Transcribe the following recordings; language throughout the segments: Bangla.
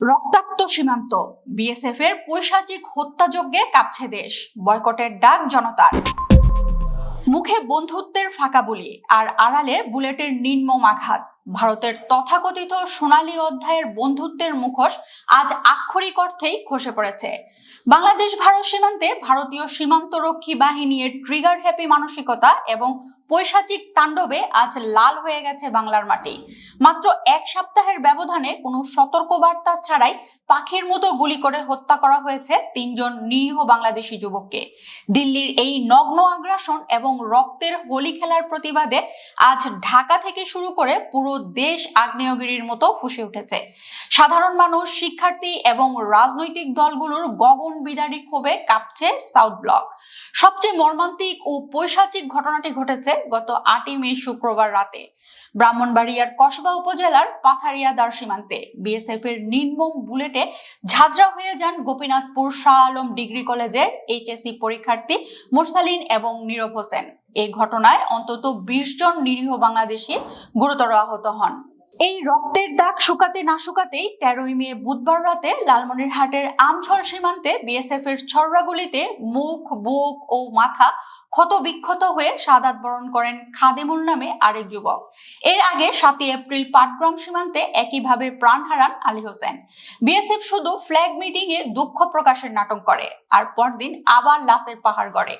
রক্তাক্ত সীমান্ত, বিএসএফ এর পৈশাচিক হত্যাযজ্ঞে কাঁপছে দেশ, বয়কটের ডাক জনতার। মুখে বন্ধুত্বের ফাঁকা বুলি আর আড়ালে বুলেটের নির্মম আঘাত। ভারতের তথাকথিত সোনালী অধ্যায়ের বন্ধুত্বের মুখোশ আজ আক্ষরিক অর্থেই খসে পড়েছে। বাংলাদেশ ভারত সীমান্তে ভারতীয় সীমান্তরক্ষী বাহিনীর ট্রিগার হ্যাপি মানসিকতা এবং পৈশাচিক তাণ্ডবে আজ লাল হয়ে গেছে বাংলার মাটি। মাত্র এক সপ্তাহের ব্যবধানে কোনো সতর্কবার্তা ছাড়াই পাখির মতো গুলি করে হত্যা করা হয়েছে ৩ জন নিরীহ বাংলাদেশি যুবককে। দিল্লির এই নগ্ন আগ্রাসন এবং রক্তের হোলি খেলার প্রতিবাদে আজ ঢাকা থেকে শুরু করে পুরো দেশ আগ্নেয়গিরির মতো ফুঁসে উঠেছে। সাধারণ মানুষ, শিক্ষার্থী এবং রাজনৈতিক দলগুলোর গগন বিদারী ক্ষোভে কাঁপছে সাউথ ব্লক। সবচেয়ে মর্মান্তিক ও পৈশাচিক ঘটনাটি ঘটেছে গত ৮ই মে শুক্রবার রাতে ব্রাহ্মণবাড়িয়ার কসবা উপজেলার পাথারিয়াদার সীমান্তে। বিএসএফ এর নির্মম বুলেটে ঝাঁঝরা হয়ে যান গোপীনাথপুর শাহ আলম ডিগ্রি কলেজের এইচএসসি পরীক্ষার্থী মুরসালিন এবং নীরব হোসেন। এই ঘটনায় অন্তত ২০ জন নিরীহ বাংলাদেশি গুরুতর আহত হন। এই রক্তের দাগ শুকাতে না শুকাতেই ১৩ই মে বুধবার রাতে লালমনিরহাটের আমঝর সীমান্তে বিএসএফ এর ছররা গুলিতে মুখ, বুক ও মাথা ক্ষত বিক্ষত হয়ে শাহাদাত বরণ করেন খাদিমুল নামে আরেক যুবক। এর আগে ৭ই এপ্রিল পাটগ্রাম সীমান্তে একইভাবে প্রাণ হারান আলী হোসেন। বিএসএফ শুধু ফ্ল্যাগ মিটিং এ দুঃখ প্রকাশের নাটক করে আর পরদিন আবার লাশের পাহাড় গড়ে।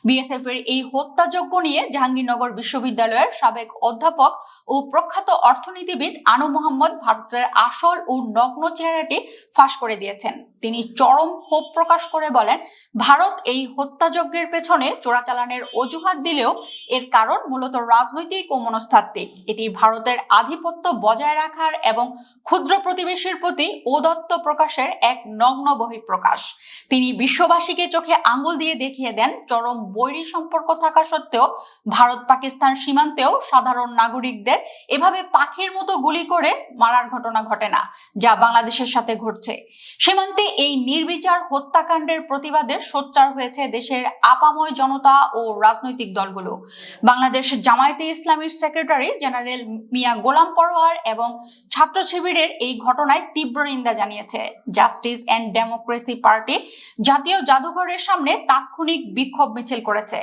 বিএসএফ এর এই হত্যাযজ্ঞ নিয়ে জাহাঙ্গীরনগর বিশ্ববিদ্যালয়ের সাবেক অধ্যাপক ও প্রখ্যাত অর্থনীতিবিদ আনু মোহাম্মদ ভারতের আসল ও নগ্ন চেহারাটি ফাঁস করে দিয়েছেন। তিনি চরম ক্ষোভ প্রকাশ করে বলেন, ভারত এই হত্যাযজ্ঞের পেছনে চোরাচালানের অজুহাত দিলেও এর কারণ মূলত রাজনৈতিক ও মনস্তাত্ত্বিক। এটি ভারতের আধিপত্য বজায় রাখার এবং ক্ষুদ্র প্রতিবেশীর প্রতি ঔদাত্য প্রকাশের এক নগ্ন বহিঃপ্রকাশ। তিনি বিশ্ববাসীকে চোখে আঙ্গুল দিয়ে দেখিয়ে দেন, চরম বৈরী সম্পর্ক থাকা সত্ত্বেও ভারত পাকিস্তান সীমান্তেও সাধারণ নাগরিকদের এভাবে পাখির মতো গুলি করে মারার ঘটনা ঘটে না, যা বাংলাদেশের সাথে ঘটছে। সীমান্তে এই নির্বিচার হত্যাকাণ্ডের প্রতিবাদে সোচ্চার হয়েছে দেশের আপাময় জনতা ও রাজনৈতিক দলগুলো। বাংলাদেশ জামায়াতে ইসলামীর সেক্রেটারি জেনারেল মিয়া গোলাম পরোয়ার এবং ছাত্র শিবিরের এই ঘটনায় তীব্র নিন্দা জানিয়েছে। জাস্টিস এন্ড ডেমোক্রেসি পার্টি জাতীয় জাদুঘরের সামনে তাৎক্ষণিক বিক্ষোভ মিছিল করেছে।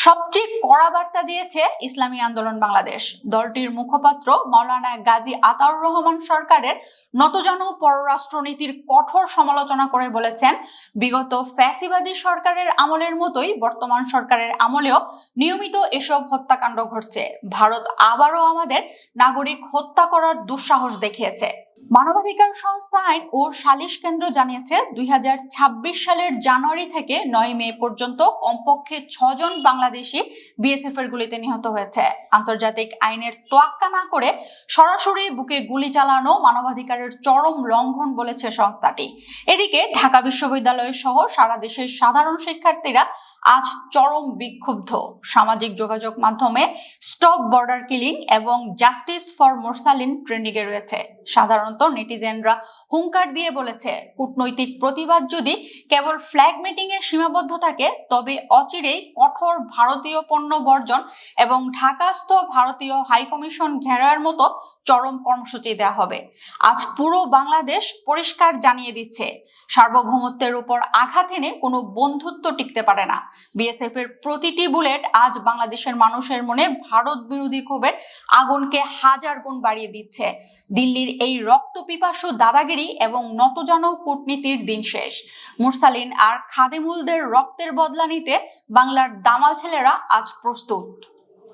সবচেয়ে কড়া বার্তা দিয়েছে ইসলামী আন্দোলন বাংলাদেশ। দলটির মুখপাত্র মাওলানা গাজী আতাউর রহমান সরকারের নতজানু পররাষ্ট্রনীতির কঠোর সমালোচনা করে বলেছেন, বিগত ফ্যাসিবাদী সরকারের আমলের মতোই বর্তমান সরকারের আমলেও নিয়মিত এসব হত্যাকাণ্ড ঘটছে। ভারত আবারও আমাদের নাগরিক হত্যা করার দুঃসাহস দেখিয়েছে। মানবাধিকার সংস্থা আইন ও সালিশ কেন্দ্র জানিয়েছে, ২০২৬ সালের জানুয়ারি থেকে ৯ মে পর্যন্ত কমপক্ষে ৬ জন বাংলাদেশি বিএসএফ এর গুলিতে নিহত হয়েছে। আন্তর্জাতিক আইনের তোয়াক্কা না করে সরাসরি বুকে গুলি চালানো মানবাধিকারের চরম লঙ্ঘন বলেছে সংস্থাটি। এদিকে ঢাকা বিশ্ববিদ্যালয় সহ সারা দেশের সাধারণ শিক্ষার্থীরা আজ চরম বিক্ষুব্ধ। সামাজিক যোগাযোগ মাধ্যমে স্টপ বর্ডার কিলিং এবং জাস্টিস ফর মুরসালিন ট্রেন্ডিং এ রয়েছে। সাধারণত নেটিজেনরা হুঙ্কার দিয়ে বলেছে, কূটনৈতিক প্রতিবাদ যদি কেবল ফ্ল্যাগ মিটিং এ সীমাবদ্ধ থাকে তবে অচিরেই কঠোর ভারতীয় পণ্য বর্জন এবং ঢাকাস্থ ভারতীয় হাইকমিশন ঘেরাওয়ের মতো চরম কর্মসূচি দেওয়া হবে। আজ পুরো বাংলাদেশ পরিষ্কার জানিয়ে দিচ্ছে, সার্বভৌমত্বের উপর আঘাত এনে কোনো বন্ধুত্ব টিকতে পারে না। বিএসএফ এর প্রতিটি বুলেট আজ বাংলাদেশের মানুষের মনে ভারত বিরোধী ক্ষোভের আগুনকে হাজার গুণ বাড়িয়ে দিচ্ছে। দিল্লির এই রক্তপিপাসু দাদাগিরি এবং নতজানু কূটনীতির দিন শেষ। মুরসালিন আর খাদিমুলদের রক্তের বদলা নিতে বাংলার দামাল ছেলেরা আজ প্রস্তুত।